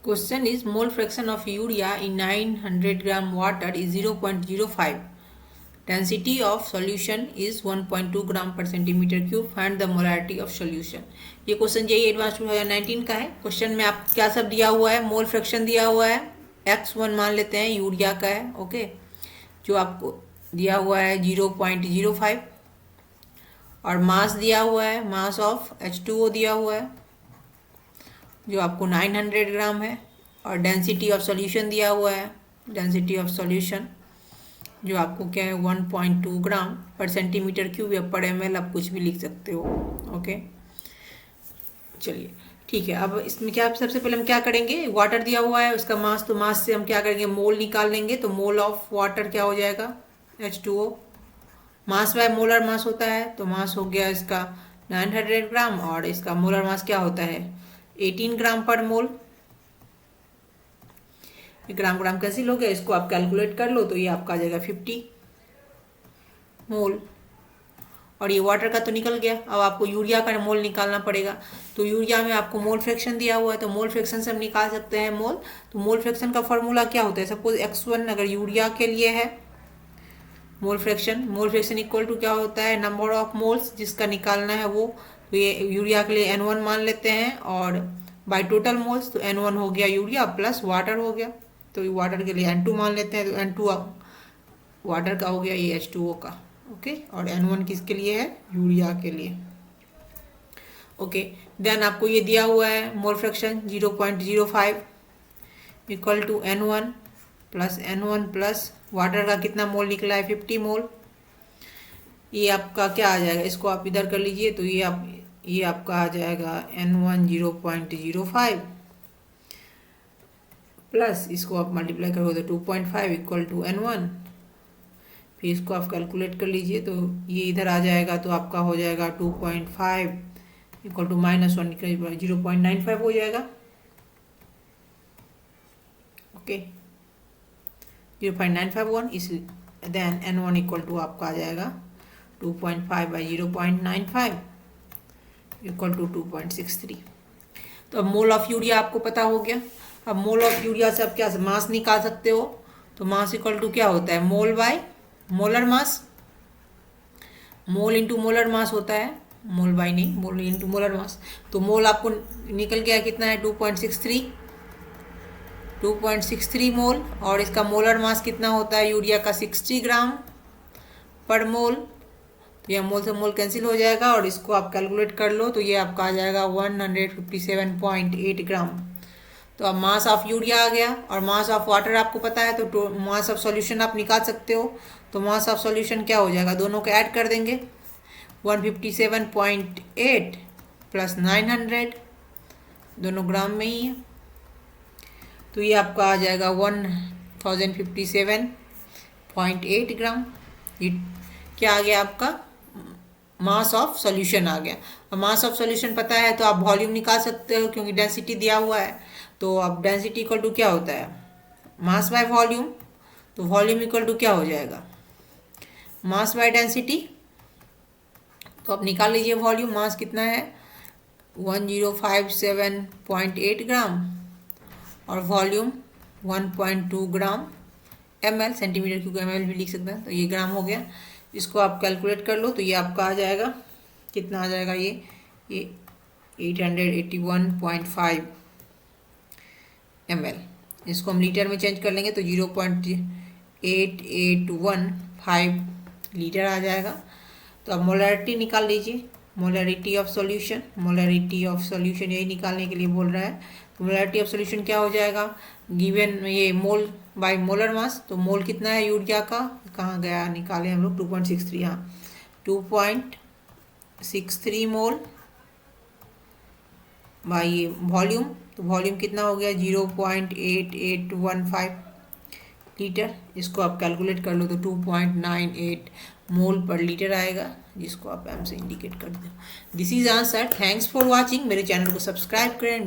Question is mole fraction of urea in 900 gram water is 0.05. Density of solution is 1.2 ग्राम पर centimetre cube. Find the molarity of solution. ये question JEE advance 2019 का है. Question में आप क्या सब दिया हुआ है, मोल फ्रैक्शन दिया हुआ है, x1 मान लेते हैं यूरिया का है. ओके, जो आपको दिया हुआ है 0.05 और मास दिया हुआ है, मास ऑफ H2O दिया हुआ है जो आपको 900 ग्राम है, और डेंसिटी ऑफ सॉल्यूशन दिया हुआ है, डेंसिटी ऑफ सॉल्यूशन जो आपको क्या है 1.2 ग्राम पर सेंटीमीटर क्यूब या पर ml, आप कुछ भी लिख सकते हो. ओके, चलिए ठीक है. अब इसमें क्या, सबसे पहले हम क्या करेंगे, वाटर दिया हुआ है उसका मास, तो मास से हम क्या करेंगे, मोल निकाल लेंगे. तो मोल ऑफ वाटर क्या हो जाएगा, H2O. Mass by molar mass होता है, तो मास हो गया इसका 900 ग्राम और इसका मोलर मास क्या होता है 18 ग्राम पर मोल. ग्राम ग्राम कैंसिल हो गया, इसको आप कैलकुलेट कर लो तो ये आपका आ जाएगा 50 मोल. और ये वाटर का तो निकल गया. अब आपको यूरिया का मोल निकालना पड़ेगा. तो यूरिया में आपको मोल फ्रैक्शन दिया हुआ है, तो मोल फ्रैक्शन से हम निकाल सकते हैं मोल. तो मोल फ्रैक्शन का फॉर्मूला क्या होता है, सपोज x1 अगर यूरिया के लिए है मोल फ्रैक्शन इक्वल टू क्या होता है, नंबर ऑफ मोल्स जिसका निकालना है वो. तो ये यूरिया के लिए N1 मान लेते हैं और बाय टोटल मोल्स, तो N1 हो गया यूरिया प्लस वाटर हो गया. तो वाटर के लिए N2 मान लेते हैं, तो N2 वाटर का हो गया, ये H2O का. ओके, और N1 किसके लिए है, यूरिया के लिए. ओके, देन आपको ये दिया हुआ है mole fraction 0.05 equal to N1 plus water का कितना मोल निकला है 50 मोल. ये आपका क्या आ जाएगा, इसको आप इधर कर लीजिए. तो ये आपका आ जाएगा N1 0.05 प्लस इसको आप मल्टीप्लाई करोगे तो 2.5 इक्वल टू N1. फिर इसको आप कैलकुलेट कर लीजिए, तो ये इधर आ जाएगा, तो आपका हो जाएगा 2.5 इक्वल टू -1 0.95 हो जाएगा. ओके, 0.951 इस देन N1 इक्वल टू आपका आ जाएगा 2.5 बाई 0.95 इक्वल टू 2.63. तो अब मोल ऑफ यूरिया आपको पता हो गया. अब मोल ऑफ यूरिया से आप क्या मास निकाल सकते हो. तो मास इक्वल टू क्या होता है, mole by molar mass. Mole into molar mass होता है, मोल बाय नहीं, मोल इंटू मोलर मास. तो मोल आपको निकल गया कितना है 2.63 मोल. और इसका मोलर मास कितना होता है यूरिया का 60 ग्राम पर मोल. तो यह मोल से मोल कैंसिल हो जाएगा और इसको आप कैलकुलेट कर लो, तो ये आपका आ जाएगा 157.8 ग्राम. तो अब मास ऑफ यूरिया आ गया और मास ऑफ वाटर आपको पता है, तो मास ऑफ सॉल्यूशन आप निकाल सकते हो. तो मास ऑफ सॉल्यूशन क्या हो जाएगा, दोनों को ऐड कर देंगे, 157.8 प्लस 900, दोनों ग्राम में ही है. तो ये आपका आ जाएगा 1057.8 ग्राम. ये क्या आ गया आपका, मास ऑफ सॉल्यूशन आ गया. अब मास ऑफ सॉल्यूशन पता है तो आप वॉल्यूम निकाल सकते हो, क्योंकि डेंसिटी दिया हुआ है. तो अब डेंसिटी इक्वल टू क्या होता है, मास बाय वॉल्यूम. तो वॉल्यूम इक्वल टू क्या हो जाएगा, मास बाय डेंसिटी. तो आप निकाल लीजिए वॉल्यूम. मास कितना है 1057.8 ग्राम और वॉल्यूम 1.2 ग्राम ml, सेंटीमीटर क्यूब ml भी लिख सकते हैं. तो ये ग्राम हो गया. इसको आप कैलकुलेट कर लो, तो ये आपका आ जाएगा कितना आ जाएगा, ये 881.5 ml. इसको हम लीटर में चेंज कर लेंगे तो 0.8815 लीटर आ जाएगा. तो अब मोलैरिटी निकाल लीजिए, molarity of solution. Molarity of solution यही निकालने के लिए बोल रहा है. तो मोलैरिटी ऑफ सॉल्यूशन क्या हो जाएगा, गिवन ये मोल बाय मोलर मास. तो मोल कितना है यूरिया का, कहाँ गया, निकाले हम लोग 2.63. हाँ, 2.63 मोल बाय ये वॉल्यूम. तो वॉल्यूम कितना हो गया 0.8815 लीटर. इसको आप कैलकुलेट कर लो तो 2.98 मोल पर लीटर आएगा, जिसको आप एम से इंडिकेट कर दो. This is answer. Thanks for watching. मेरे चैनल को सब्सक्राइब करें.